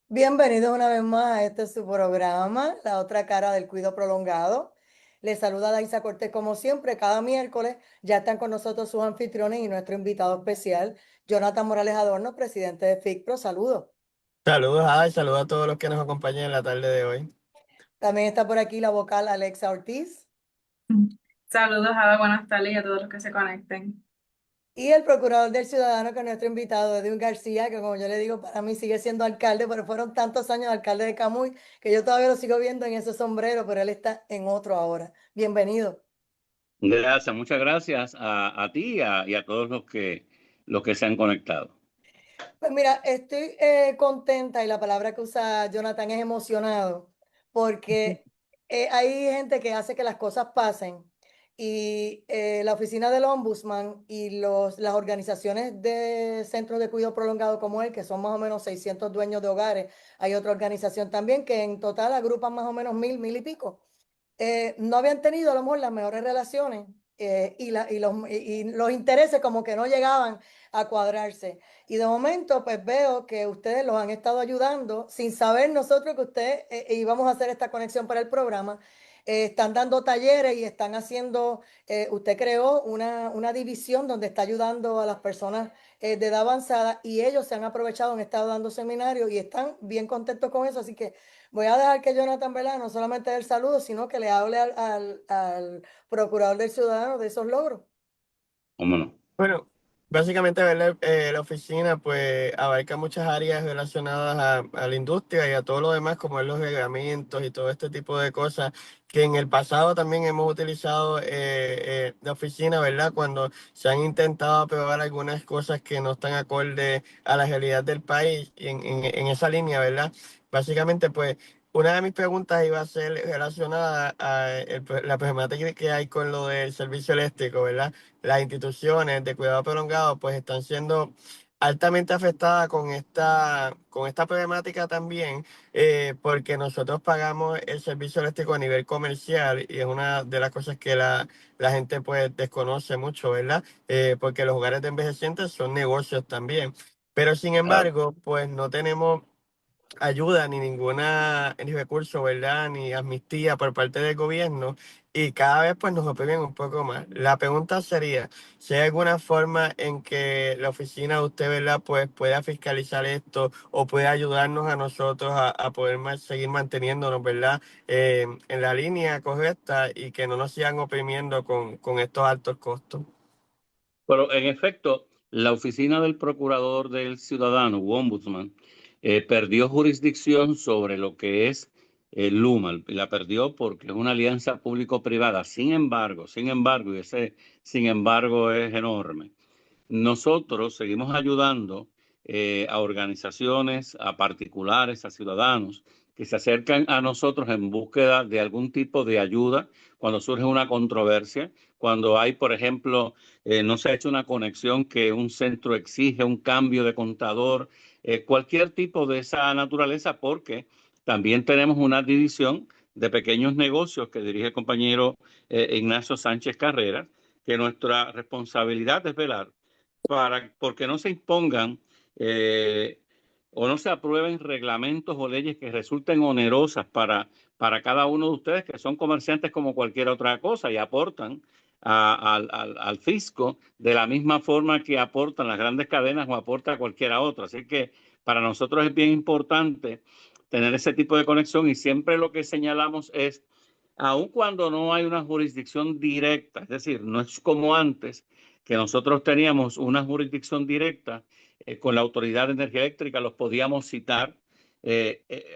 Bienvenidos una vez más a este su programa, La Otra Cara del Cuido Prolongado. Les saluda Daisa Cortés como siempre, cada miércoles ya están con nosotros sus anfitriones y nuestro invitado especial, Jonathan Morales Adorno, presidente de FICPRO. Saludos. Saludos, Ada, y saludos a todos los que nos acompañan en la tarde de hoy. También está por aquí la vocal Alexa Ortiz Saludos, Ada, buenas tardes y a todos los que se conecten. y el procurador del ciudadano, que es nuestro invitado, Edwin García, que como yo le digo, para mí sigue siendo alcalde, pero fueron tantos años alcalde de Camuy que yo todavía lo sigo viendo en ese sombrero, pero él está en otro ahora. Bienvenido. Gracias, muchas gracias a ti y a todos los que se han conectado. Pues mira, estoy contenta y la palabra que usa Jonathan es emocionado, porque hay gente que hace que las cosas pasen y la oficina del Ombudsman y las organizaciones de centros de cuidado prolongado como él, que son más o menos 600 dueños de hogares, hay otra organización también que en total agrupan más o menos 1000 y pico, no habían tenido a lo mejor las mejores relaciones y los intereses como que no llegaban a cuadrarse. Y de momento pues veo que ustedes los han estado ayudando sin saber nosotros que ustedes íbamos a hacer esta conexión para el programa. Están dando talleres y están haciendo, usted creó una división donde está ayudando a las personas de edad avanzada y ellos se han aprovechado, han estado dando seminarios y están bien contentos con eso. Así que voy a dejar que Jonathan, ¿verdad? No solamente dé el saludo, sino que le hable al procurador del ciudadano de esos logros. ¿Cómo no? Bueno, básicamente ¿verdad? La oficina pues abarca muchas áreas relacionadas a la industria y a todo lo demás, como es los reglamentos y todo este tipo de cosas que en el pasado también hemos utilizado la oficina, ¿verdad? Cuando se han intentado aprobar algunas cosas que no están acorde a la realidad del país y en esa línea, ¿verdad? Básicamente pues... Una de mis preguntas iba a ser relacionada a la problemática que hay con lo del servicio eléctrico, ¿verdad? Las instituciones de cuidado prolongado pues están siendo altamente afectadas con esta problemática también, porque nosotros pagamos el servicio eléctrico a nivel comercial y es una de las cosas que la gente pues desconoce mucho, ¿verdad? Porque los hogares de envejecientes son negocios también. Pero sin Claro. embargo, pues no tenemos ayuda ni ninguna ni recurso, ¿verdad? Ni amnistía por parte del gobierno y cada vez pues nos oprimen un poco más. La pregunta sería si hay alguna forma en que la oficina de usted, ¿verdad? Pues pueda fiscalizar esto o pueda ayudarnos a nosotros a poder seguir manteniéndonos, ¿verdad? En la línea correcta y que no nos sigan oprimiendo con estos altos costos. Pero en efecto, la oficina del Procurador del Ciudadano, u Ombudsman, perdió jurisdicción sobre lo que es Luma. Y la perdió porque es una alianza público-privada. Sin embargo, y ese sin embargo es enorme. Nosotros seguimos ayudando a organizaciones, a particulares, a ciudadanos que se acercan a nosotros en búsqueda de algún tipo de ayuda cuando surge una controversia, cuando hay, por ejemplo, no se ha hecho una conexión que un centro exige, un cambio de contador, cualquier tipo de esa naturaleza, porque también tenemos una división de pequeños negocios que dirige el compañero Ignacio Sánchez Carrera, que nuestra responsabilidad es velar porque no se impongan eh, o no se aprueben reglamentos o leyes que resulten onerosas para cada uno de ustedes, que son comerciantes como cualquier otra cosa y aportan al fisco de la misma forma que aportan las grandes cadenas o aporta cualquiera otra. Así que para nosotros es bien importante tener ese tipo de conexión y siempre lo que señalamos es, aun cuando no hay una jurisdicción directa, es decir, no es como antes, que nosotros teníamos una jurisdicción directa con la Autoridad de Energía Eléctrica, los podíamos citar.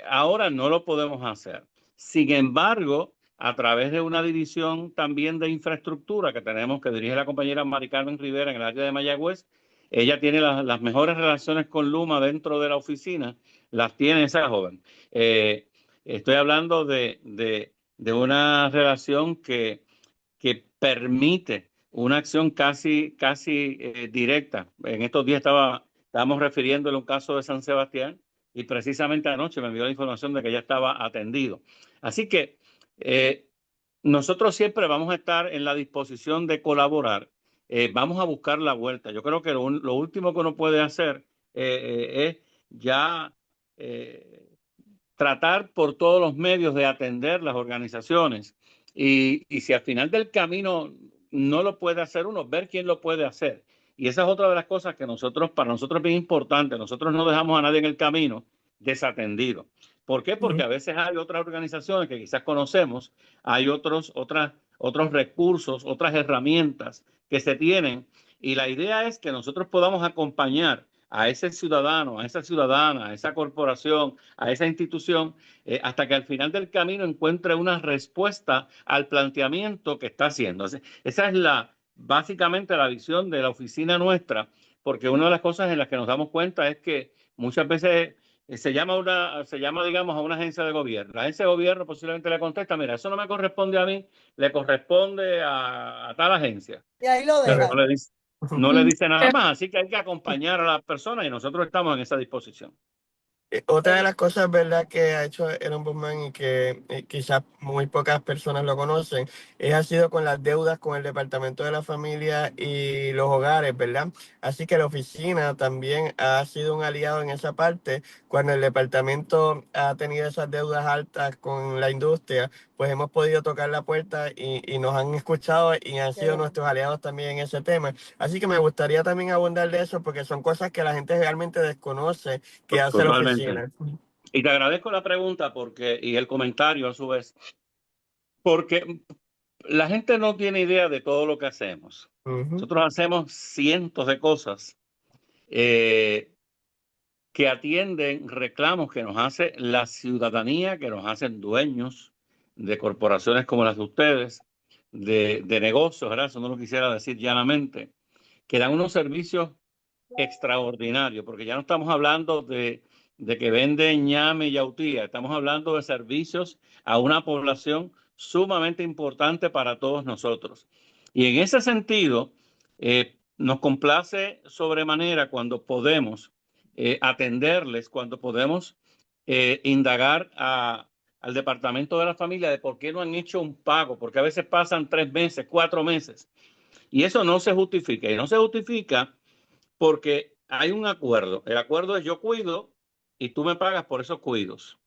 Ahora no lo podemos hacer. Sin embargo, a través de una división también de infraestructura que tenemos, que dirige la compañera Mari Carmen Rivera en el área de Mayagüez, ella tiene las mejores relaciones con Luma dentro de la oficina, las tiene esa joven. Estoy hablando de una relación que permite una acción casi directa. En estos días estábamos refiriéndole un caso de San Sebastián y precisamente anoche me envió la información de que ya estaba atendido. Así que eh, nosotros siempre vamos a estar en la disposición de colaborar. Vamos a buscar la vuelta. Yo creo que lo último que uno puede hacer es ya tratar por todos los medios de atender las organizaciones. Y si al final del camino no lo puede hacer uno, ver quién lo puede hacer. Y esa es otra de las cosas que para nosotros es bien importante. Nosotros no dejamos a nadie en el camino desatendido. ¿Por qué? Porque a veces hay otras organizaciones que quizás conocemos, hay otros recursos, otras herramientas que se tienen. Y la idea es que nosotros podamos acompañar a ese ciudadano, a esa ciudadana, a esa corporación, a esa institución, hasta que al final del camino encuentre una respuesta al planteamiento que está haciendo. Esa es básicamente la visión de la oficina nuestra, porque una de las cosas en las que nos damos cuenta es que muchas veces se llama, digamos, a una agencia de gobierno. La agencia de gobierno posiblemente le contesta, mira, eso no me corresponde a mí, le corresponde a tal agencia. Y ahí lo Pero deja. no le dice nada más, así que hay que acompañar a las personas y nosotros estamos en esa disposición. Otra de las cosas, ¿verdad?, que ha hecho el Ombudsman y que quizás muy pocas personas lo conocen, ha sido con las deudas con el Departamento de la Familia y los hogares, ¿verdad? Así que la oficina también ha sido un aliado en esa parte. Cuando el departamento ha tenido esas deudas altas con la industria, pues hemos podido tocar la puerta y nos han escuchado y han sido nuestros aliados también en ese tema. Así que me gustaría también abundar de eso porque son cosas que la gente realmente desconoce que hace la Totalmente. oficina. Y te agradezco la pregunta y el comentario a su vez, porque la gente no tiene idea de todo lo que hacemos. Nosotros hacemos cientos de cosas que atienden reclamos que nos hace la ciudadanía, que nos hacen dueños de corporaciones como las de ustedes, de negocios, ¿verdad? Eso no lo quisiera decir llanamente, que dan unos servicios extraordinario, porque ya no estamos hablando de que venden ñame y yautía, estamos hablando de servicios a una población sumamente importante para todos nosotros. Y en ese sentido, nos complace sobremanera cuando podemos atenderles, cuando podemos indagar al Departamento de la Familia de por qué no han hecho un pago, porque a veces pasan 3 meses, 4 meses, y eso no se justifica. Y no se justifica porque hay un acuerdo. El acuerdo es yo cuido y tú me pagas por esos cuidos.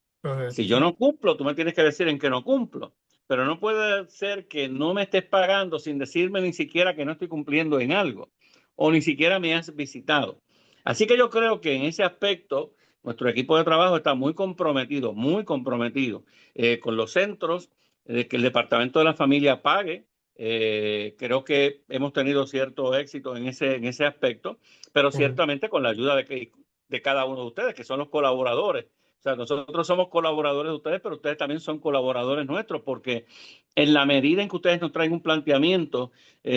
Si yo no cumplo, tú me tienes que decir en qué no cumplo. Pero no puede ser que no me estés pagando sin decirme ni siquiera que no estoy cumpliendo en algo o ni siquiera me has visitado. Así que yo creo que en ese aspecto nuestro equipo de trabajo está muy comprometido con los centros, de que el Departamento de la Familia pague. Creo que hemos tenido cierto éxito en ese aspecto, pero ciertamente con la ayuda de cada uno de ustedes, que son los colaboradores. O sea, nosotros somos colaboradores de ustedes, pero ustedes también son colaboradores nuestros, porque en la medida en que ustedes nos traen un planteamiento,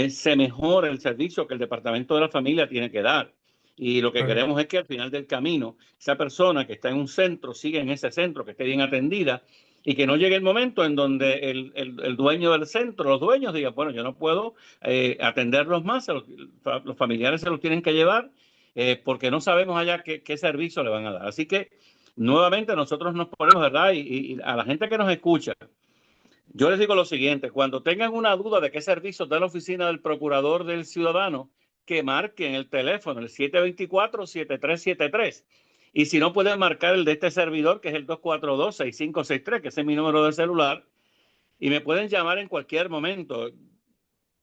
se mejora el servicio que el Departamento de la Familia tiene que dar. Y lo que queremos es que al final del camino, esa persona que está en un centro siga en ese centro, que esté bien atendida, y que no llegue el momento en donde el dueño del centro, los dueños digan, bueno, yo no puedo atenderlos más, los familiares se los tienen que llevar porque no sabemos allá qué servicio le van a dar. Así que nuevamente nosotros nos ponemos, ¿verdad? Y a la gente que nos escucha, yo les digo lo siguiente: cuando tengan una duda de qué servicios da la oficina del Procurador del Ciudadano, que marquen el teléfono, el 724-7373. Y si no, pueden marcar el de este servidor, que es el 242-6563, que ese es mi número de celular, y me pueden llamar en cualquier momento.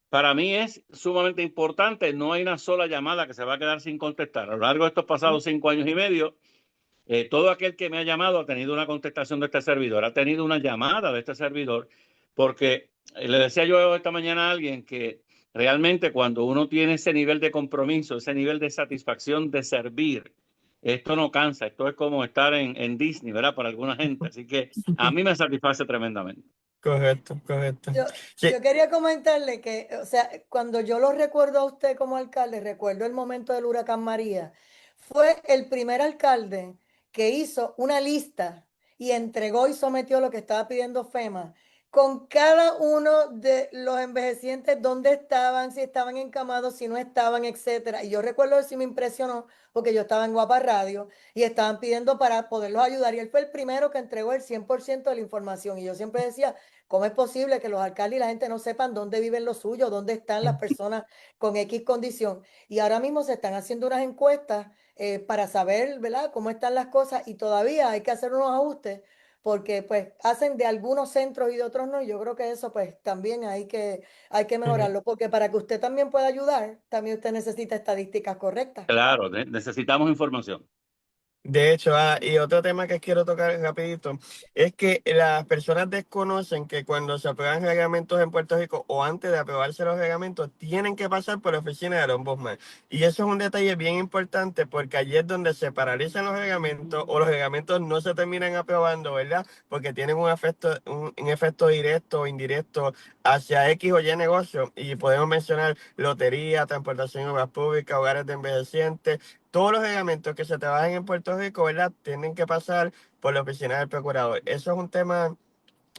Para mí es sumamente importante, no hay una sola llamada que se va a quedar sin contestar. A lo largo de estos pasados 5 años y medio, todo aquel que me ha llamado ha tenido una contestación de este servidor, ha tenido una llamada de este servidor, porque le decía yo esta mañana a alguien que realmente cuando uno tiene ese nivel de compromiso, ese nivel de satisfacción de servir, esto no cansa, esto es como estar en Disney, ¿verdad? Para alguna gente. Así que a mí me satisface tremendamente. Correcto. Sí. Yo quería comentarle que, o sea, cuando yo lo recuerdo a usted como alcalde, recuerdo el momento del huracán María, fue el primer alcalde que hizo una lista y entregó y sometió lo que estaba pidiendo FEMA con cada uno de los envejecientes, dónde estaban, si estaban encamados, si no estaban, etcétera. Y yo recuerdo eso y me impresionó porque yo estaba en Guapa Radio y estaban pidiendo para poderlos ayudar. Y él fue el primero que entregó el 100% de la información. Y yo siempre decía, ¿cómo es posible que los alcaldes y la gente no sepan dónde viven los suyos, dónde están las personas con X condición? Y ahora mismo se están haciendo unas encuestas para saber, ¿verdad?, cómo están las cosas, y todavía hay que hacer unos ajustes porque pues hacen de algunos centros y de otros no, y yo creo que eso pues también hay que mejorarlo, porque para que usted también pueda ayudar, también usted necesita estadísticas correctas. Claro, necesitamos información. De hecho, y otro tema que quiero tocar rapidito es que las personas desconocen que cuando se aprueban reglamentos en Puerto Rico o antes de aprobarse los reglamentos tienen que pasar por la oficina del ombudsman. Y eso es un detalle bien importante porque allí es donde se paralizan los reglamentos o los reglamentos no se terminan aprobando, ¿verdad? Porque tienen un efecto directo o indirecto hacia X o Y negocio. Y podemos mencionar lotería, transportación en obras públicas, hogares de envejecientes. Todos los reglamentos que se trabajan en Puerto Rico, ¿verdad?, tienen que pasar por la oficina del procurador. Eso es un tema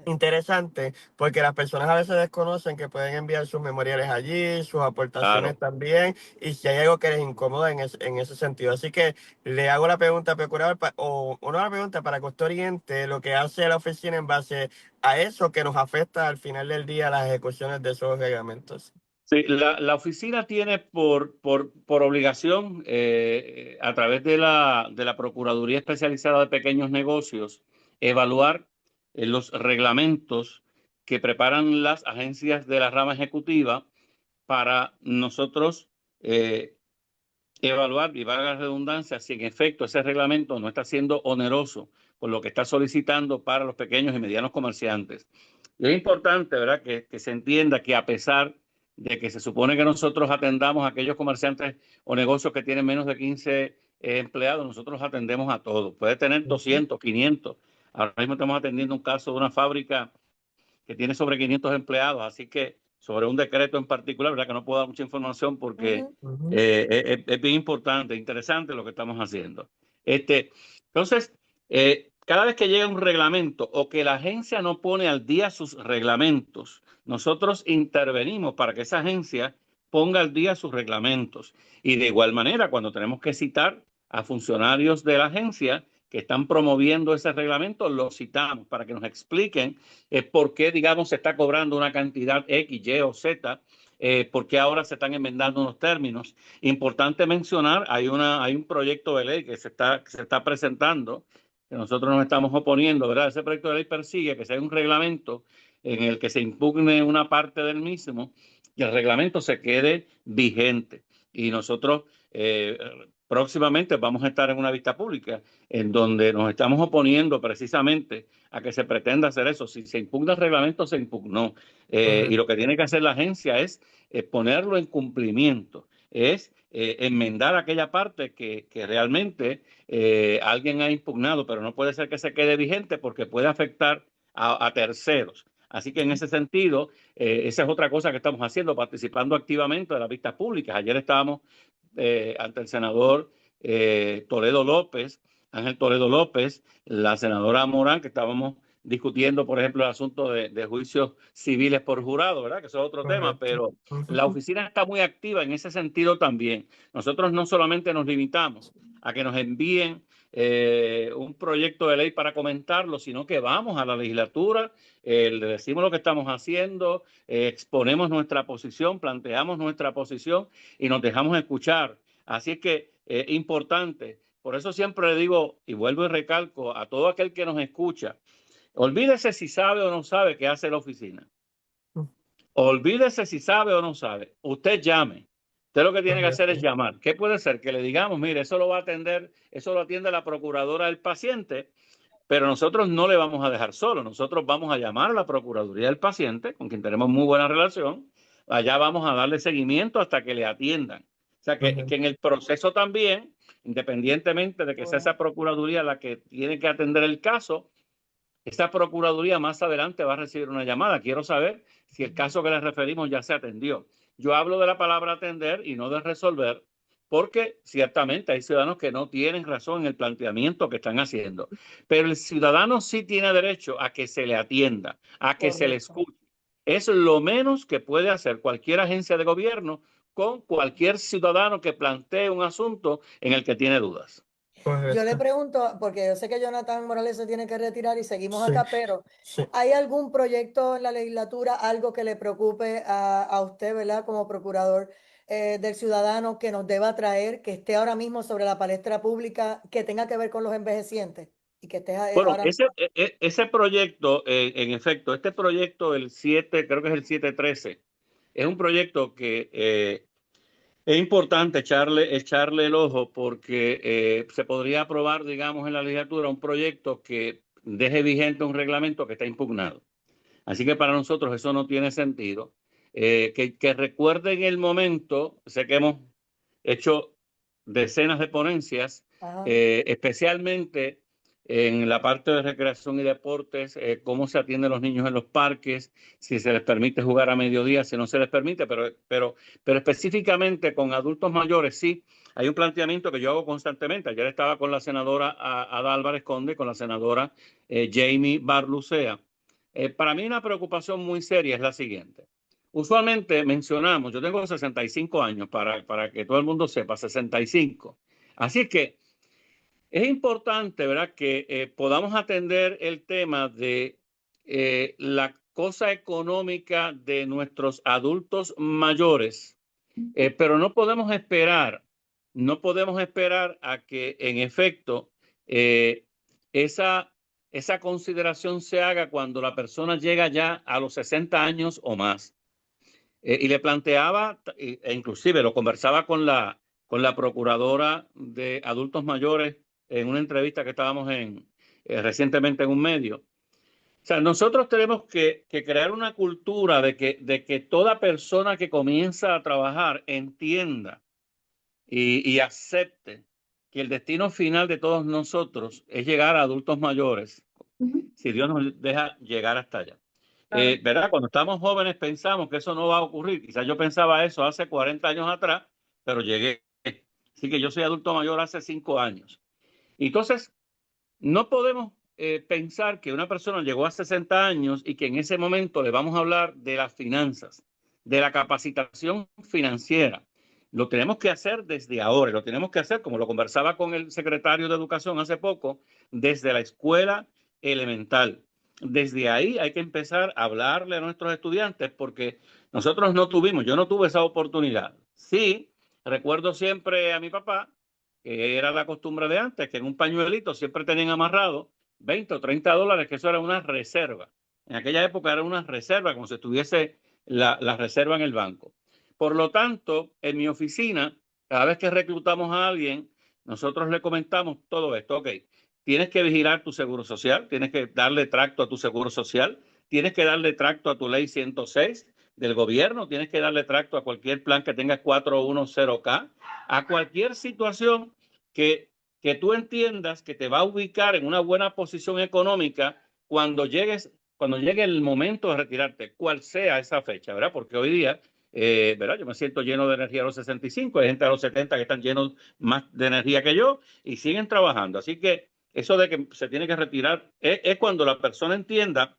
interesante porque las personas a veces desconocen que pueden enviar sus memoriales allí, sus aportaciones Claro. también, y si hay algo que les incomoda en ese sentido. Así que le hago la pregunta al procurador, o no la pregunta, para que usted oriente lo que hace la oficina en base a eso que nos afecta al final del día las ejecuciones de esos reglamentos. Sí, la oficina tiene por obligación, a través de la Procuraduría Especializada de Pequeños Negocios, evaluar los reglamentos que preparan las agencias de la rama ejecutiva para nosotros evaluar, y valga la redundancia, si en efecto ese reglamento no está siendo oneroso por lo que está solicitando para los pequeños y medianos comerciantes. Y es importante, ¿verdad?, que se entienda que a pesar de que se supone que nosotros atendamos a aquellos comerciantes o negocios que tienen menos de 15 empleados, nosotros atendemos a todos. Puede tener 200, 500. Ahora mismo estamos atendiendo un caso de una fábrica que tiene sobre 500 empleados, así que sobre un decreto en particular, ¿verdad?, que no puedo dar mucha información porque es bien importante, interesante lo que estamos haciendo. Entonces, cada vez que llega un reglamento o que la agencia no pone al día sus reglamentos, nosotros intervenimos para que esa agencia ponga al día sus reglamentos. Y de igual manera, cuando tenemos que citar a funcionarios de la agencia que están promoviendo ese reglamento, los citamos para que nos expliquen por qué, digamos, se está cobrando una cantidad X, Y o Z, por qué ahora se están enmendando unos términos. Importante mencionar, hay un proyecto de ley que se está presentando, que nosotros nos estamos oponiendo, ¿verdad? Ese proyecto de ley persigue que sea un reglamento en el que se impugne una parte del mismo y el reglamento se quede vigente. Y nosotros próximamente vamos a estar en una vista pública en donde nos estamos oponiendo precisamente a que se pretenda hacer eso. Si se impugna el reglamento, se impugnó. Y lo que tiene que hacer la agencia es ponerlo en cumplimiento, es enmendar aquella parte que realmente alguien ha impugnado, pero no puede ser que se quede vigente porque puede afectar a terceros. Así que en ese sentido, esa es otra cosa que estamos haciendo, participando activamente de las vistas públicas. Ayer estábamos ante el senador Toledo López, Ángel Toledo López, la senadora Morán, que estábamos discutiendo, por ejemplo, el asunto de juicios civiles por jurado, ¿verdad? Que eso es otro tema, pero la oficina está muy activa en ese sentido también. Nosotros no solamente nos limitamos a que nos envíen un proyecto de ley para comentarlo, sino que vamos a la legislatura, le decimos lo que estamos haciendo, exponemos nuestra posición, planteamos nuestra posición y nos dejamos escuchar. Así es que es importante. Por eso siempre le digo, y vuelvo y recalco a todo aquel que nos escucha, olvídese si sabe o no sabe qué hace la oficina. Olvídese si sabe o no sabe. Usted llame. Usted lo que tiene que hacer es llamar. ¿Qué puede ser? Que le digamos, mire, eso lo va a atender, eso lo atiende la procuradora del paciente, pero nosotros no le vamos a dejar solo. Nosotros vamos a llamar a la Procuraduría del Paciente, con quien tenemos muy buena relación. Allá vamos a darle seguimiento hasta que le atiendan. O sea, que en el proceso también, independientemente de que sea esa Procuraduría la que tiene que atender el caso, esa Procuraduría más adelante va a recibir una llamada. Quiero saber si el caso que les referimos ya se atendió. Yo hablo de la palabra atender y no de resolver, porque ciertamente hay ciudadanos que no tienen razón en el planteamiento que están haciendo. Pero el ciudadano sí tiene derecho a que se le atienda, a que se le escuche. Es lo menos que puede hacer cualquier agencia de gobierno con cualquier ciudadano que plantee un asunto en el que tiene dudas. Yo le pregunto, porque yo sé que Jonathan Morales se tiene que retirar y seguimos acá, pero ¿hay algún proyecto en la legislatura, algo que le preocupe a usted, ¿verdad?, como procurador, del ciudadano que nos deba traer, que esté ahora mismo sobre la palestra pública, que tenga que ver con los envejecientes y que esté Bueno, ahora ese proyecto, en efecto, este proyecto, el 7, creo que es el 713, es un proyecto que es importante echarle el ojo porque se podría aprobar, digamos, en la legislatura un proyecto que deje vigente un reglamento que está impugnado. Así que para nosotros eso no tiene sentido. Que recuerden el momento, sé que hemos hecho decenas de ponencias, Ajá. especialmente en la parte de recreación y deportes, cómo se atienden los niños en los parques, si se les permite jugar a mediodía, si no se les permite, pero específicamente con adultos mayores, sí, hay un planteamiento que yo hago constantemente. Ayer estaba con la senadora Ada Álvarez Conde, con la senadora Jamie Barlucea. Para mí una preocupación muy seria es la siguiente. Usualmente mencionamos, yo tengo 65 años, para que todo el mundo sepa, 65. Así que es importante, ¿verdad?, que podamos atender el tema de la cosa económica de nuestros adultos mayores, pero no podemos esperar a que en efecto esa, esa consideración se haga cuando la persona llega ya a los 60 años o más. Y le planteaba, e inclusive lo conversaba con la procuradora de adultos mayores en una entrevista que estábamos recientemente en un medio. O sea, nosotros tenemos que crear una cultura de que toda persona que comienza a trabajar entienda y acepte que el destino final de todos nosotros es llegar a adultos mayores, si Dios nos deja llegar hasta allá. Claro. ¿Verdad? Cuando estamos jóvenes pensamos que eso no va a ocurrir. Quizás yo pensaba eso hace 40 años atrás, pero llegué. Así que yo soy adulto mayor hace 5 años. Entonces, no podemos pensar que una persona llegó a 60 años y que en ese momento le vamos a hablar de las finanzas, de la capacitación financiera. Lo tenemos que hacer desde ahora, lo tenemos que hacer, como lo conversaba con el secretario de Educación hace poco, desde la escuela elemental. Desde ahí hay que empezar a hablarle a nuestros estudiantes porque nosotros no tuvimos, yo no tuve esa oportunidad. Sí, recuerdo siempre a mi papá, que era la costumbre de antes, que en un pañuelito siempre tenían amarrado 20 o 30 dólares, que eso era una reserva. En aquella época era una reserva, como si estuviese la reserva en el banco. Por lo tanto, en mi oficina, cada vez que reclutamos a alguien, nosotros le comentamos todo esto. Ok, tienes que vigilar tu seguro social, tienes que darle tracto a tu seguro social, tienes que darle tracto a tu ley 106 del gobierno, tienes que darle tracto a cualquier plan que tenga 410K, a cualquier situación que tú entiendas que te va a ubicar en una buena posición económica cuando llegue el momento de retirarte, cual sea esa fecha, ¿verdad? Porque hoy día, ¿verdad? Yo me siento lleno de energía a los 65, hay gente a los 70 que están llenos más de energía que yo y siguen trabajando. Así que eso de que se tiene que retirar es cuando la persona entienda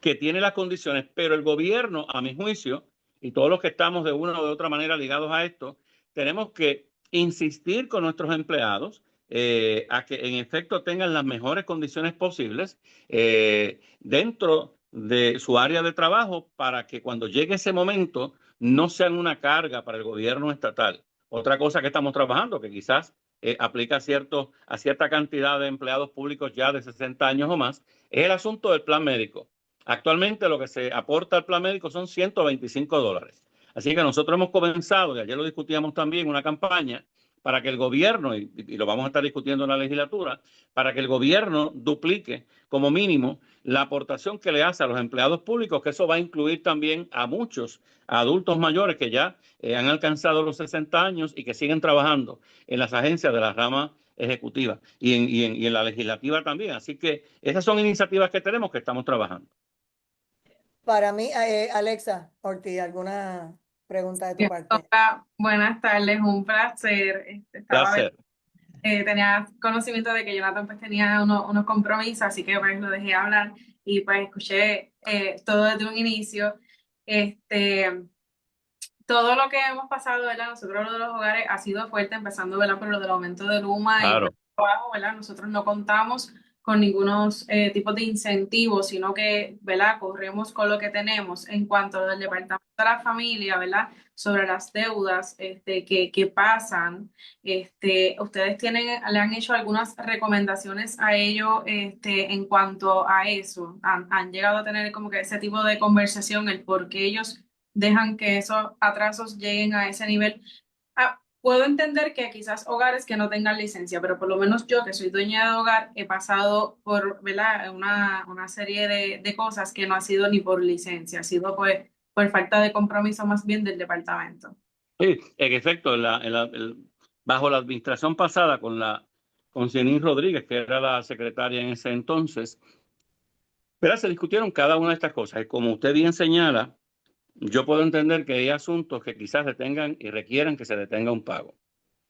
que tiene las condiciones, pero el gobierno, a mi juicio, y todos los que estamos de una o de otra manera ligados a esto, tenemos que insistir con nuestros empleados a que en efecto tengan las mejores condiciones posibles dentro de su área de trabajo para que cuando llegue ese momento no sean una carga para el gobierno estatal. Otra cosa que estamos trabajando, que quizás aplica a cierta cantidad de empleados públicos ya de 60 años o más, es el asunto del plan médico. Actualmente lo que se aporta al plan médico son 125 dólares. Así que nosotros hemos comenzado, y ayer lo discutíamos también, una campaña para que el gobierno, y lo vamos a estar discutiendo en la legislatura, para que el gobierno duplique como mínimo la aportación que le hace a los empleados públicos, que eso va a incluir también a muchos adultos mayores que ya han alcanzado los 60 años y que siguen trabajando en las agencias de la rama ejecutiva y en la legislativa también. Así que esas son iniciativas que tenemos que estamos trabajando. Para mí, Alexa Ortiz, ¿alguna pregunta de tu Bien, parte? hola, buenas tardes, un placer. Placer. Tenía conocimiento de que Jonathan pues tenía unos compromisos, así que pues lo dejé hablar y pues escuché todo desde un inicio. Todo lo que hemos pasado, ¿verdad? Nosotros lo de los hogares ha sido fuerte, empezando, ¿verdad? Por lo del aumento de Luma y Claro. el trabajo, ¿verdad? Nosotros no contamos con ningunos tipos de incentivos, sino que, ¿verdad? Corremos con lo que tenemos en cuanto al Departamento de la Familia, ¿verdad? sobre las deudas que pasan. ¿Ustedes le han hecho algunas recomendaciones a ellos en cuanto a eso? ¿Han llegado a tener como que ese tipo de conversación, el por qué ellos dejan que esos atrasos lleguen a ese nivel? Puedo entender que quizás hogares que no tengan licencia, pero por lo menos yo, que soy dueña de hogar, he pasado por, ¿verdad?, una serie de cosas que no ha sido ni por licencia, ha sido pues por falta de compromiso más bien del departamento. Sí, en efecto, bajo la administración pasada con Jeanine Rodríguez, que era la secretaria en ese entonces, pero se discutieron cada una de estas cosas. Y como usted bien señala, yo puedo entender que hay asuntos que quizás detengan y requieran que se detenga un pago.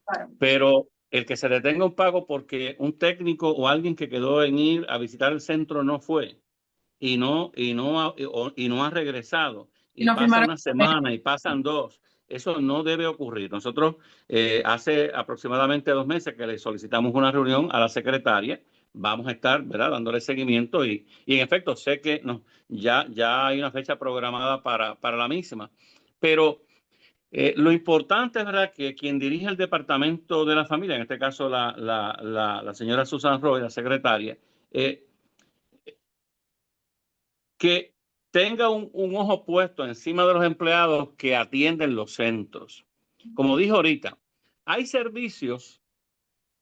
Claro. Pero el que se detenga un pago porque un técnico o alguien que quedó en ir a visitar el centro no fue y no ha regresado y No pasa firmaron. una semana y pasan dos, eso no debe ocurrir. Nosotros hace aproximadamente 2 meses que le solicitamos una reunión a la secretaria. Vamos a estar, ¿verdad?, dándole seguimiento y en efecto sé que no, ya hay una fecha programada para la misma. Pero lo importante es, ¿verdad?, que quien dirige el departamento de la familia, en este caso la señora Susan Roy, la secretaria, que tenga un ojo puesto encima de los empleados que atienden los centros. Como dijo ahorita, hay servicios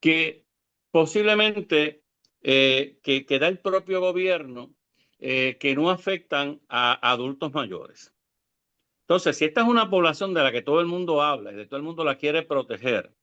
que posiblemente que da el propio gobierno que no afectan a adultos mayores. Entonces, si esta es una población de la que todo el mundo habla y de todo el mundo la quiere proteger,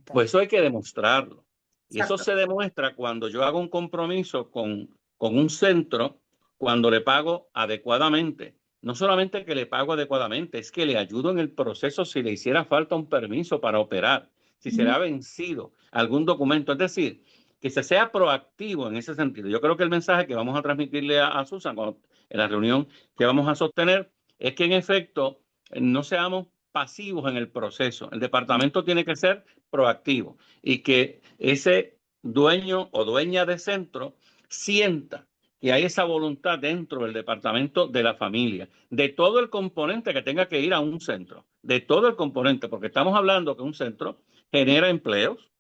pues eso hay que demostrarlo. Y eso Exacto. se demuestra cuando yo hago un compromiso con un centro, cuando le pago adecuadamente. No solamente que le pago adecuadamente, es que le ayudo en el proceso si le hiciera falta un permiso para operar, si se le ha vencido algún documento. Es decir, que se sea proactivo en ese sentido. Yo creo que el mensaje que vamos a transmitirle a Susan en la reunión que vamos a sostener es que en efecto no seamos pasivos en el proceso. El departamento tiene que ser proactivo y que ese dueño o dueña de centro sienta que hay esa voluntad dentro del departamento de la familia, de todo el componente que tenga que ir a un centro, de todo el componente, porque estamos hablando que un centro genera empleos,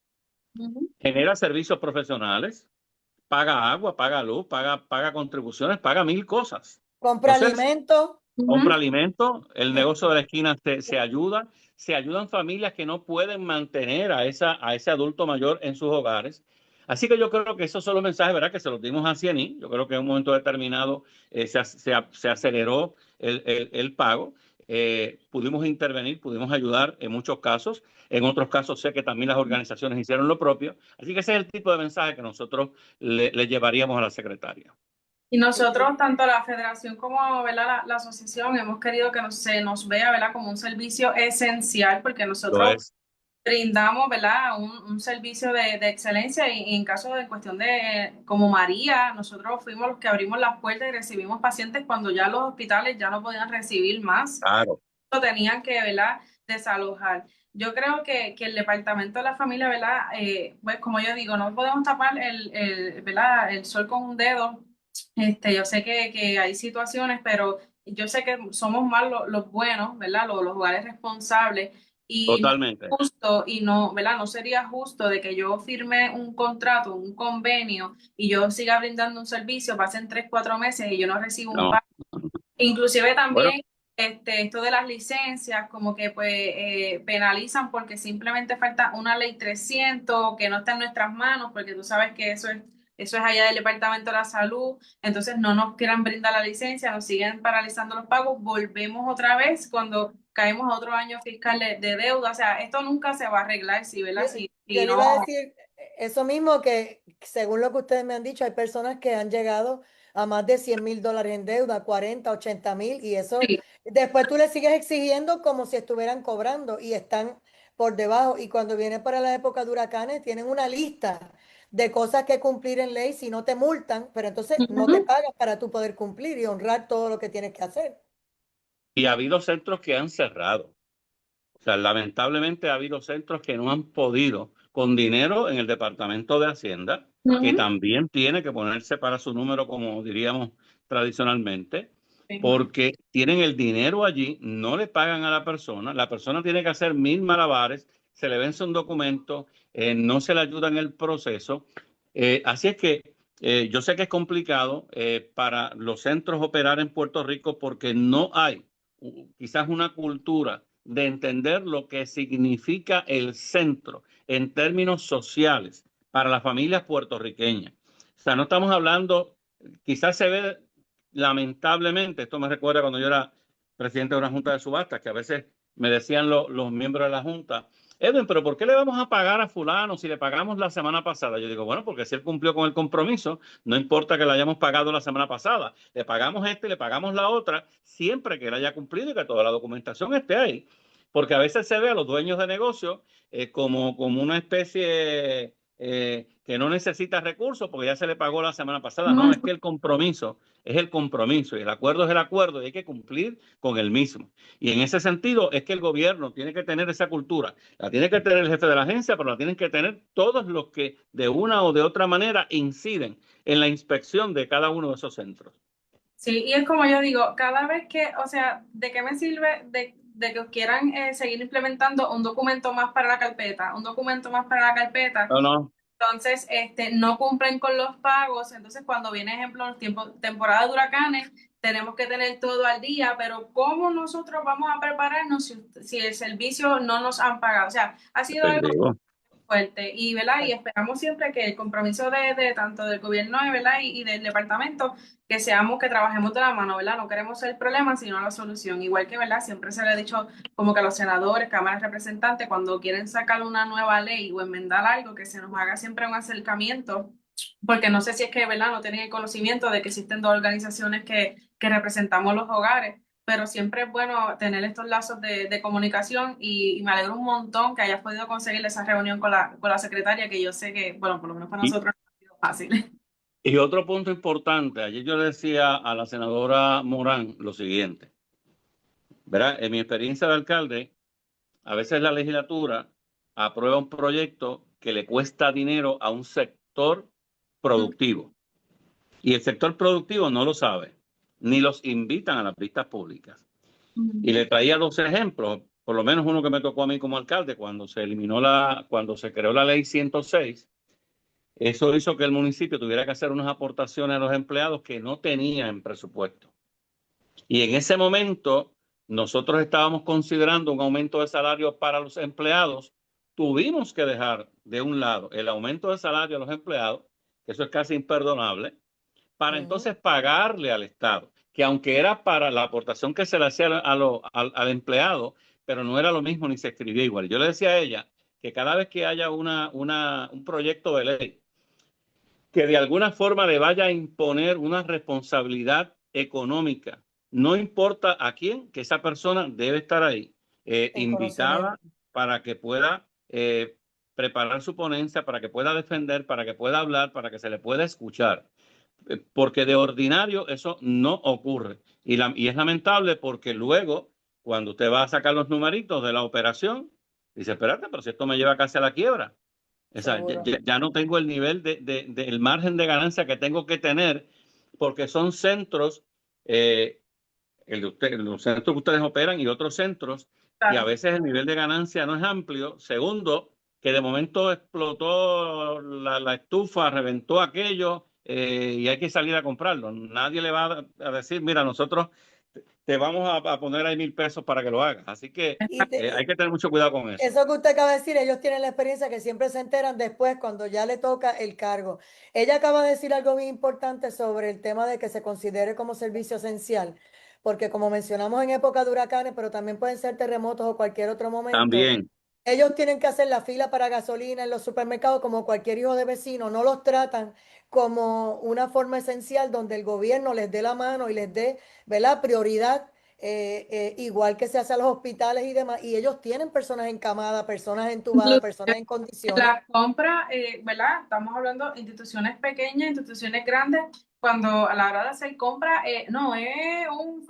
genera servicios profesionales, paga agua, paga luz, paga contribuciones, paga 1000 cosas. Compra Entonces, alimentos. compra alimentos, el negocio de la esquina se ayudan familias que no pueden mantener a ese adulto mayor en sus hogares. Así que yo creo que esos son los mensajes, ¿verdad?, que se los dimos a Ciení. Yo creo que en un momento determinado se aceleró el pago. Pudimos intervenir, pudimos ayudar en muchos casos. En otros casos sé que también las organizaciones hicieron lo propio. Así que ese es el tipo de mensaje que nosotros le llevaríamos a la secretaria. Y nosotros, tanto la federación como, ¿verdad?, la asociación, hemos querido que se nos vea, ¿verdad?, como un servicio esencial, porque Lo nosotros es. brindamos, ¿verdad?, un servicio de excelencia y en caso de cuestión de, como María, nosotros fuimos los que abrimos las puertas y recibimos pacientes cuando ya los hospitales ya no podían recibir más. Claro. Lo tenían que, ¿verdad?, desalojar. Yo creo que el departamento de la familia, ¿verdad?, pues como yo digo, no podemos tapar ¿verdad?, el sol con un dedo. Yo sé que hay situaciones, pero yo sé que somos más los buenos, ¿verdad?, los hogares responsables. Y no es Totalmente. justo y no, ¿verdad?, no sería justo de que yo firme un contrato, un convenio y yo siga brindando un servicio, pasen 3, 4 meses y yo no recibo un No. pago. Inclusive Bueno, también esto de las licencias, como que pues penalizan porque simplemente falta una ley 300 que no está en nuestras manos, porque tú sabes que eso es allá del Departamento de la Salud, entonces no nos quieran brindar la licencia, nos siguen paralizando los pagos, volvemos otra vez cuando caemos a otro año fiscal de deuda, o sea, esto nunca se va a arreglar, si, ¿verdad? Yo, Si yo le no. iba a decir eso mismo, que según lo que ustedes me han dicho, hay personas que han llegado a más de $100,000 en deuda, 40, 80,000, y eso Sí. después tú le sigues exigiendo como si estuvieran cobrando y están por debajo. Y cuando viene para la época de huracanes, tienen una lista de cosas que cumplir en ley si no te multan, pero entonces no te pagan para tú poder cumplir y honrar todo lo que tienes que hacer. y ha habido centros que han cerrado. O sea, lamentablemente ha habido centros que no han podido, con dinero en el Departamento de Hacienda, que también tiene que ponerse para su número, como diríamos tradicionalmente, porque tienen el dinero allí, no le pagan a la persona tiene que hacer 1000 malabares, se le vence un documento, no se le ayuda en el proceso. Así es que yo sé que es complicado para los centros operar en Puerto Rico porque no hay quizás una cultura de entender lo que significa el centro en términos sociales para las familias puertorriqueñas. O sea, no estamos hablando, quizás se ve lamentablemente, esto me recuerda cuando yo era presidente de una junta de subastas, que a veces me decían los miembros de la junta, Edwin, pero ¿por qué le vamos a pagar a fulano si le pagamos la semana pasada? Yo digo, bueno, porque si él cumplió con el compromiso, no importa que le hayamos pagado la semana pasada, le pagamos y le pagamos la otra, siempre que él haya cumplido y que toda la documentación esté ahí. Porque a veces se ve a los dueños de negocio como una especie que no necesita recursos porque ya se le pagó la semana pasada. No, es que el compromiso es el compromiso y el acuerdo es el acuerdo y hay que cumplir con el mismo. Y en ese sentido es que el gobierno tiene que tener esa cultura. La tiene que tener el jefe de la agencia, pero la tienen que tener todos los que de una o de otra manera inciden en la inspección de cada uno de esos centros. Sí, y es como yo digo, cada vez que, o sea, ¿de qué me sirve de que quieran seguir implementando un documento más para la carpeta, un documento más para la carpeta? No, no. Entonces, no cumplen con los pagos. Entonces, cuando viene, ejemplo, los tiempos, temporada de huracanes, tenemos que tener todo al día, pero ¿cómo nosotros vamos a prepararnos si el servicio no nos han pagado? O sea, ha sido algo fuerte y, ¿verdad? Y esperamos siempre que el compromiso de tanto del gobierno, ¿verdad? Y del departamento, que seamos, que trabajemos de la mano, ¿verdad? No queremos ser el problema, sino la solución. Igual que, ¿verdad? Siempre se le ha dicho como que a los senadores, cámaras representantes, cuando quieren sacar una nueva ley o enmendar algo, que se nos haga siempre un acercamiento, porque no sé si es que, ¿verdad? No tienen el conocimiento de que existen dos organizaciones que representamos los hogares, pero siempre es bueno tener estos lazos de comunicación y me alegro un montón que hayas podido conseguir esa reunión con la secretaria, que yo sé que, bueno, por lo menos para nosotros no ha sido fácil. Y otro punto importante, ayer yo le decía a la senadora Morán lo siguiente, ¿verdad? En mi experiencia de alcalde, a veces la legislatura aprueba un proyecto que le cuesta dinero a un sector productivo. Y el sector productivo no lo sabe, ni los invitan a las vistas públicas. Y le traía 2 ejemplos, por lo menos uno que me tocó a mí como alcalde, cuando se creó la ley 106, eso hizo que el municipio tuviera que hacer unas aportaciones a los empleados que no tenía en presupuesto. Y en ese momento nosotros estábamos considerando un aumento de salario para los empleados. Tuvimos que dejar de un lado el aumento de salario a los empleados, que eso es casi imperdonable, para entonces pagarle al Estado, que aunque era para la aportación que se le hacía al empleado, pero no era lo mismo ni se escribía igual. Yo le decía a ella que cada vez que haya un proyecto de ley que de alguna forma le vaya a imponer una responsabilidad económica, no importa a quién, que esa persona debe estar ahí, invitada para que pueda preparar su ponencia, para que pueda defender, para que pueda hablar, para que se le pueda escuchar. Porque de ordinario eso no ocurre. Y es lamentable porque luego, cuando usted va a sacar los numeritos de la operación, dice, espérate, pero si esto me lleva casi a la quiebra. O sea, ya no tengo el nivel del margen de ganancia que tengo que tener porque son centros, los centros que ustedes operan y otros centros, y a veces el nivel de ganancia no es amplio. Segundo, que de momento explotó la estufa, reventó aquello y hay que salir a comprarlo. Nadie le va a decir, mira, nosotros te vamos a poner ahí 1000 pesos para que lo hagas. Así que hay que tener mucho cuidado con eso. Eso que usted acaba de decir, ellos tienen la experiencia que siempre se enteran después cuando ya le toca el cargo. Ella acaba de decir algo muy importante sobre el tema de que se considere como servicio esencial, porque como mencionamos en época de huracanes, pero también pueden ser terremotos o cualquier otro momento. También. Ellos tienen que hacer la fila para gasolina en los supermercados como cualquier hijo de vecino, no los tratan como una forma esencial donde el gobierno les dé la mano y les dé, ¿verdad?, prioridad, igual que se hace a los hospitales y demás, y ellos tienen personas encamadas, personas entubadas, personas en condiciones. La compra, ¿verdad? Estamos hablando de instituciones pequeñas, instituciones grandes, cuando a la hora de hacer compra, no, es un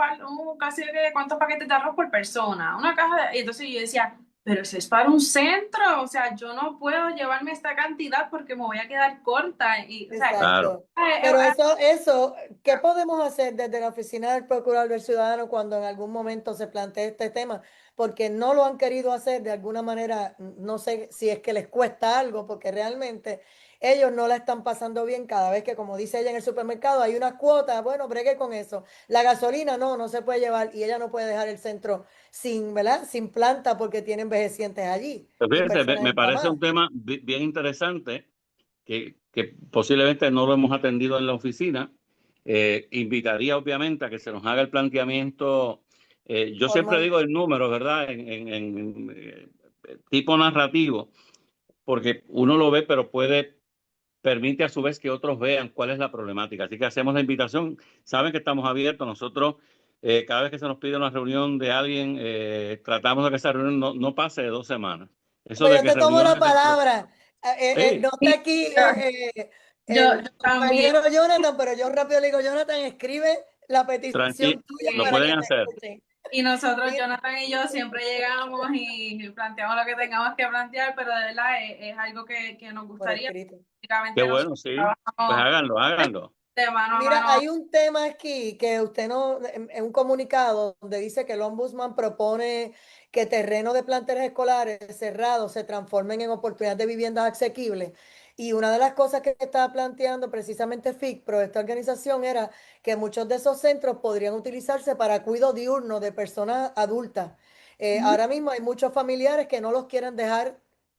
casi de cuántos paquetes de arroz por persona, una caja de, y entonces yo decía, pero si es para un centro, o sea, yo no puedo llevarme esta cantidad porque me voy a quedar corta. Y, o sea, Claro. Exacto. Pero eso, ¿qué podemos hacer desde la oficina del Procurador del Ciudadano cuando en algún momento se plantee este tema? Porque no lo han querido hacer de alguna manera, no sé si es que les cuesta algo, porque realmente ellos no la están pasando bien cada vez que, como dice ella en el supermercado, hay una cuota, bueno, bregue con eso. La gasolina no se puede llevar y ella no puede dejar el centro sin, ¿verdad? Sin planta porque tiene envejecientes allí Pues y fíjense, personas me parece inflamadas. un tema bien interesante que posiblemente no lo hemos atendido en la oficina. Invitaría obviamente a que se nos haga el planteamiento. Yo siempre Formal. digo el número, ¿verdad? Tipo narrativo, porque uno lo ve, pero permite a su vez que otros vean cuál es la problemática. Así que hacemos la invitación. Saben que estamos abiertos. Nosotros, cada vez que se nos pide una reunión de alguien, tratamos de que esa reunión no pase de 2 semanas. Eso Pues de yo que te tomo la reuniones del... palabra. Sí, No está aquí yo el también. compañero Jonathan, pero yo rápido le digo, Jonathan, escribe la petición tranquilo, tuya lo para que pueden te hacer. escuchen. Y nosotros, Mira, Jonathan y yo, siempre llegamos y planteamos lo que tengamos que plantear, pero de verdad es algo que nos por gustaría. escrito. Qué Básicamente nosotros bueno, sí. Pues trabajamos háganlo. de mano a Mira, mano. hay un tema aquí que usted no, en un comunicado donde dice que el ombudsman propone que terrenos de planteles escolares cerrados se transformen en oportunidades de viviendas asequibles. Y una de las cosas que estaba planteando precisamente FICPRO, esta organización, era que muchos de esos centros podrían utilizarse para cuidado diurno de personas adultas. Ujú. Ahora mismo hay muchos familiares que no los quieren dejar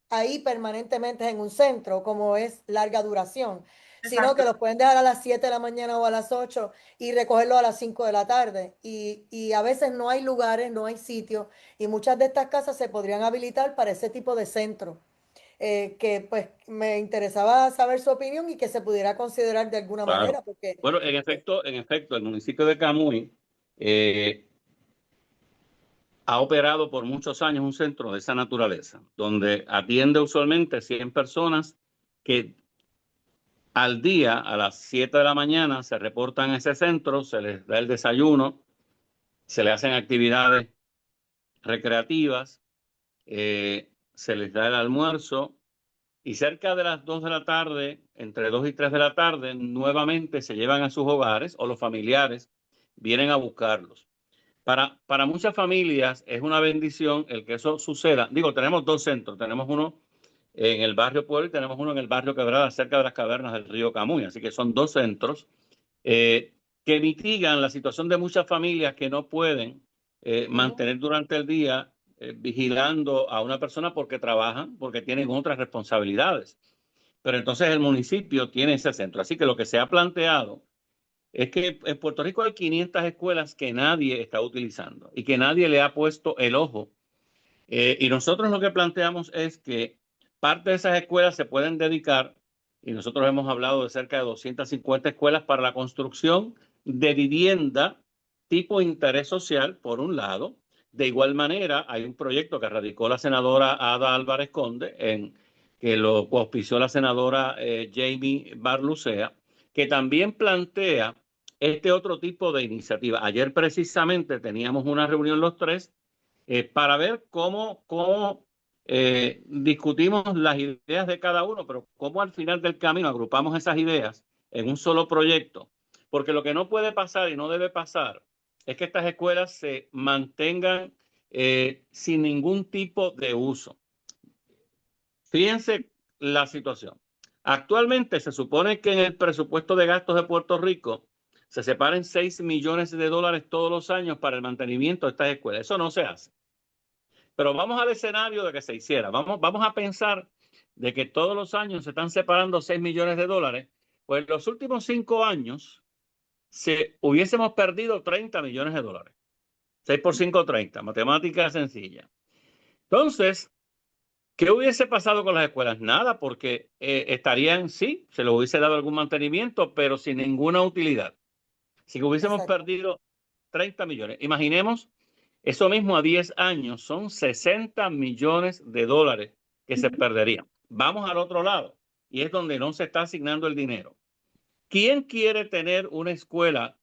ahí permanentemente en un centro, como es larga duración, sino que Exacto. los pueden dejar a las 7 de la mañana o a las 8 y recogerlo a las 5 de la tarde. Y a veces no hay lugares, no hay sitios, y muchas de estas casas se podrían habilitar para ese tipo de centro. Que pues me interesaba saber su opinión y que se pudiera considerar de alguna Claro. manera, porque Bueno, en efecto, el municipio de Camuy eh, ha operado por muchos años un centro de esa naturaleza, donde atiende usualmente 100 personas que al día, a las 7 de la mañana, se reportan a ese centro, se les da el desayuno, se les hacen actividades recreativas, se les da el almuerzo y cerca de las 2 de la tarde, entre 2 y 3 de la tarde, nuevamente se llevan a sus hogares o los familiares vienen a buscarlos. Para muchas familias es una bendición el que eso suceda. Digo, tenemos 2 centros, tenemos uno en el barrio Pueblo y tenemos uno en el barrio Quebrada, cerca de las cavernas del río Camuy. Así que son 2 centros eh, que mitigan la situación de muchas familias que no pueden mantener durante el día vigilando a una persona porque trabajan, porque tienen otras responsabilidades. Pero entonces el municipio tiene ese centro. Así que lo que se ha planteado es que en Puerto Rico hay 500 escuelas que nadie está utilizando y que nadie le ha puesto el ojo. Y nosotros lo que planteamos es que parte de esas escuelas se pueden dedicar, y nosotros hemos hablado de cerca de 250 escuelas para la construcción de vivienda tipo interés social, por un lado. De igual manera, hay un proyecto que radicó la senadora Ada Álvarez Conde, que lo auspició la senadora Jamie Barlucea, que también plantea este otro tipo de iniciativa. Ayer precisamente teníamos una reunión los tres para ver cómo discutimos las ideas de cada uno, pero cómo al final del camino agrupamos esas ideas en un solo proyecto. Porque lo que no puede pasar y no debe pasar es que estas escuelas se mantengan sin ningún tipo de uso. Fíjense la situación. Actualmente se supone que en el presupuesto de gastos de Puerto Rico se separen 6 millones de dólares todos los años para el mantenimiento de estas escuelas. Eso no se hace. Pero vamos al escenario de que se hiciera. Vamos a pensar de que todos los años se están separando 6 millones de dólares. Pues en los últimos 5 años hubiésemos perdido 30 millones de dólares. 6 por 5, 30. Matemática sencilla. Entonces, ¿qué hubiese pasado con las escuelas? Nada, porque estarían, sí, se les hubiese dado algún mantenimiento, pero sin ninguna utilidad. Si hubiésemos exacto. perdido 30 millones. Imaginemos eso mismo a 10 años, son 60 millones de dólares que se perderían. Vamos al otro lado, y es donde no se está asignando el dinero. ¿Quién quiere tener una escuela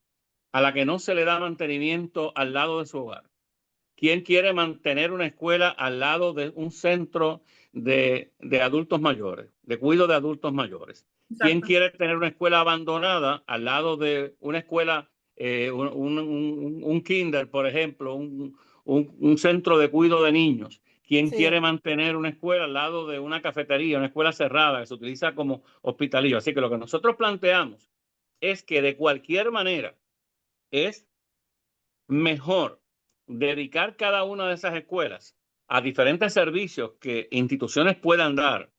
a la que no se le da mantenimiento al lado de su hogar? ¿Quién quiere mantener una escuela al lado de un centro de adultos mayores, de cuidado de adultos mayores? ¿Quién Exacto. quiere tener una escuela abandonada al lado de una escuela, un kinder, por ejemplo, un centro de cuidado de niños? ¿Quién quiere Sí, mantener una escuela al lado de una cafetería, una escuela cerrada que se utiliza como hospitalillo? Así que lo que nosotros planteamos es que de cualquier manera es mejor dedicar cada una de esas escuelas a diferentes servicios que instituciones puedan dar,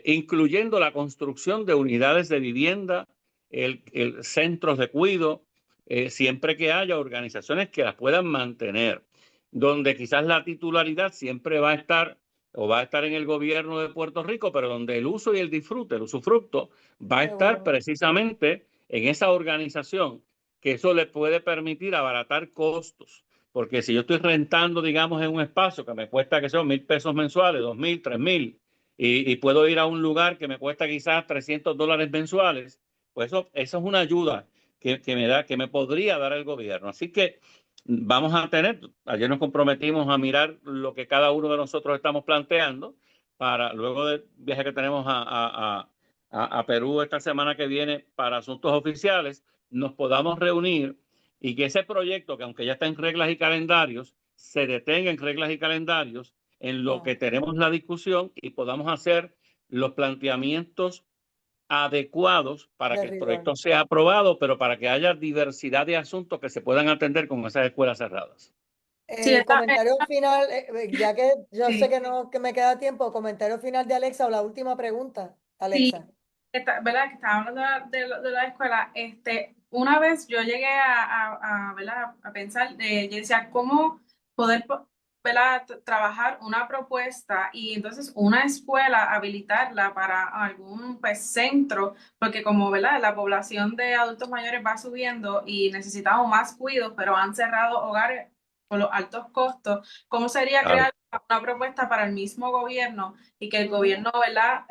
incluyendo la construcción de unidades de vivienda, centros de cuidado, siempre que haya organizaciones que las puedan mantener, donde quizás la titularidad siempre va a estar o va a estar en el gobierno de Puerto Rico, pero donde el uso y el disfrute, el usufructo, va a estar seguro. precisamente en esa organización, que eso le puede permitir abaratar costos. Porque si yo estoy rentando, digamos, en un espacio que me cuesta, que son $1,000 mensuales, 2,000, 3,000, y puedo ir a un lugar que me cuesta quizás $300 mensuales, pues eso es una ayuda que me podría dar el gobierno. Así que vamos a tener, ayer nos comprometimos a mirar lo que cada uno de nosotros estamos planteando para luego del viaje que tenemos a Perú esta semana que viene para asuntos oficiales, nos podamos reunir y que ese proyecto, que aunque ya está en reglas y calendarios, se detenga en reglas y calendarios en lo que Oh, tenemos la discusión y podamos hacer los planteamientos adecuados para de que el rigor. proyecto sea aprobado, pero para que haya diversidad de asuntos que se puedan atender con esas escuelas cerradas. Sí, Comentario final, ya que yo sé sí, que no que me queda tiempo, comentario final de Alexa o la última pregunta, sí, Alexa. ¿verdad? Que estaba hablando de la escuela. Una vez yo llegué ¿verdad? A pensar, yo decía, ¿cómo poder, ¿verdad? Trabajar una propuesta y entonces una escuela habilitarla para algún pues, centro? Porque como, ¿verdad? La población de adultos mayores va subiendo y necesitamos más cuidados, pero han cerrado hogares por los altos costos. ¿Cómo sería Claro. crear una propuesta para el mismo gobierno y que el Ujú. gobierno, ¿verdad?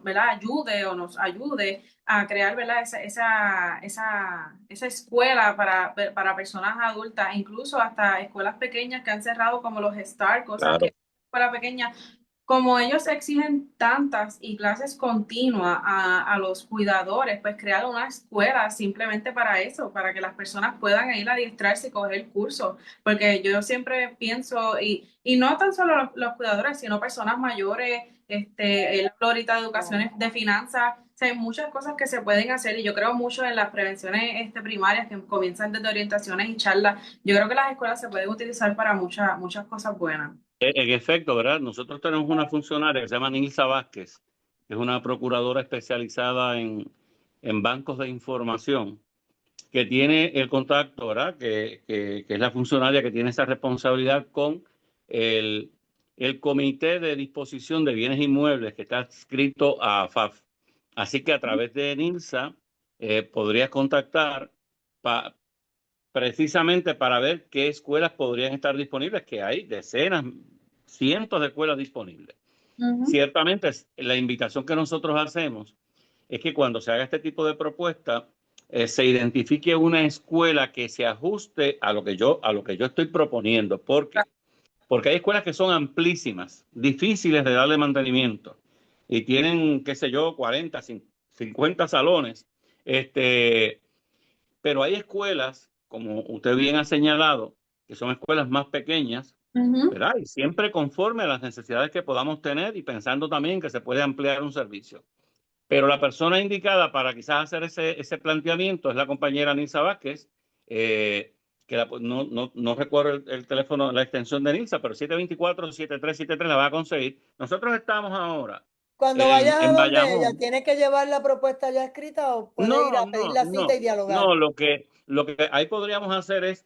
¿Verdad? Ayude o nos ayude a crear, ¿verdad? Esa escuela para personas adultas, incluso hasta escuelas pequeñas que han cerrado como los STAR, cosas que Claro. escuela pequeña. Como ellos exigen tantas y clases continuas a los cuidadores, pues crear una escuela simplemente para eso, para que las personas puedan ir a adiestrarse y coger el curso. Porque yo siempre pienso, y no tan solo los cuidadores, sino personas mayores, él habló ahorita de educaciones, de finanzas, o sea, hay muchas cosas que se pueden hacer y yo creo mucho en las prevenciones primarias que comienzan desde orientaciones y charlas. Yo creo que las escuelas se pueden utilizar para muchas cosas buenas. En efecto, ¿verdad? Nosotros tenemos una funcionaria que se llama Nilsa Vázquez, que es una procuradora especializada en bancos de información, que tiene el contacto, ¿verdad? Que es la funcionaria que tiene esa responsabilidad con el, el Comité de Disposición de Bienes Inmuebles que está adscrito a FAF. Así que a través de Nilsa podrías contactar precisamente para ver qué escuelas podrían estar disponibles, que hay decenas, cientos de escuelas disponibles. Ujú. Ciertamente, la invitación que nosotros hacemos es que cuando se haga este tipo de propuesta, se identifique una escuela que se ajuste a lo que yo estoy proponiendo. ¿Por qué? Porque hay escuelas que son amplísimas, difíciles de darle mantenimiento y tienen, qué sé yo, 40, 50 salones. Pero hay escuelas, como usted bien ha señalado, que son escuelas más pequeñas, Ujú. ¿verdad? Y siempre conforme a las necesidades que podamos tener y pensando también que se puede ampliar un servicio. Pero la persona indicada para quizás hacer ese planteamiento es la compañera Nilsa Vázquez, no recuerdo el teléfono, la extensión de Nilsa, pero 724-7373 la va a conseguir. Nosotros estamos ahora Cuando vayas a en donde ella, Bayamón. ¿tienes que llevar la propuesta ya escrita o puede ir No, a pedir no, la cita y no, no, dialogar? lo que ahí podríamos hacer es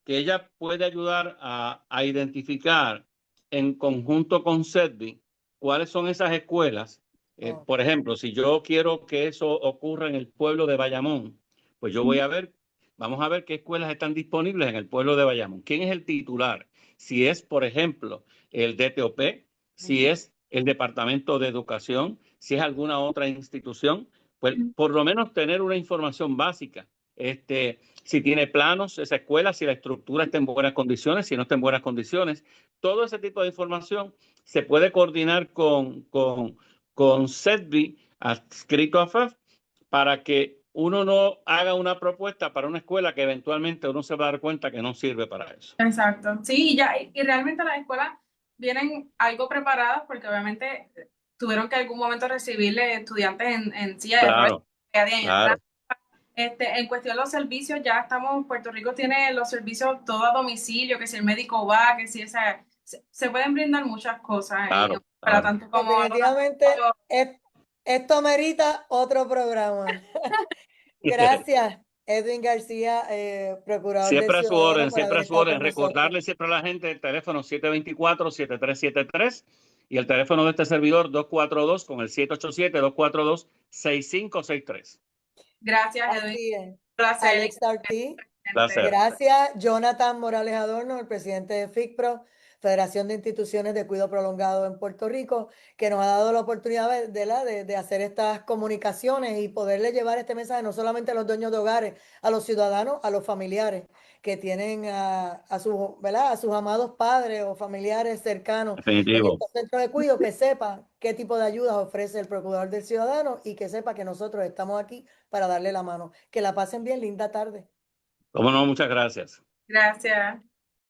que ella puede ayudar a identificar en conjunto con SETBI cuáles son esas escuelas. Oh, Por ejemplo, si yo quiero que eso ocurra en el pueblo de Bayamón, pues yo voy a ver, vamos a ver qué escuelas están disponibles en el pueblo de Bayamón. ¿Quién es el titular? Si es, por ejemplo, el DTOP, si ujú. es el Departamento de Educación, si es alguna otra institución, pues por lo menos tener una información básica si tiene planos esa escuela, si la estructura está en buenas condiciones, si no está en buenas condiciones. Todo ese tipo de información se puede coordinar con SETB adscrito a FAF para que uno no haga una propuesta para una escuela que eventualmente uno se va a dar cuenta que no sirve para eso. Exacto. Sí, y realmente las escuelas vienen algo preparadas porque obviamente tuvieron que en algún momento recibirle estudiantes en silla de ruedas, Claro. en cuestión de los servicios, ya estamos, Puerto Rico tiene los servicios todo a domicilio, que si el médico va, que si se pueden brindar muchas cosas Claro, para claro. tanto como Definitivamente, esto merita otro programa. Gracias, Edwin García, procurador del Ciudadano, por haber Siempre a su estado orden. con nosotros. Recordarle siempre a la gente el teléfono 724-7373 y el teléfono de este servidor 242 con el 787-242-6563. Gracias, Edwin. Así es. Placer. Alex Ortiz. Placer. Gracias, Jonathan Morales Adorno, el presidente de FICPRO, Federación de Instituciones de Cuidado Prolongado en Puerto Rico, que nos ha dado la oportunidad de hacer estas comunicaciones y poderle llevar este mensaje no solamente a los dueños de hogares, a los ciudadanos, a los familiares que tienen a sus amados padres o familiares cercanos en Definitivo. estos centros de cuidado, que sepa qué tipo de ayudas ofrece el Procurador del Ciudadano y que sepa que nosotros estamos aquí para darle la mano. Que la pasen bien, linda tarde. Cómo no, muchas gracias. Gracias.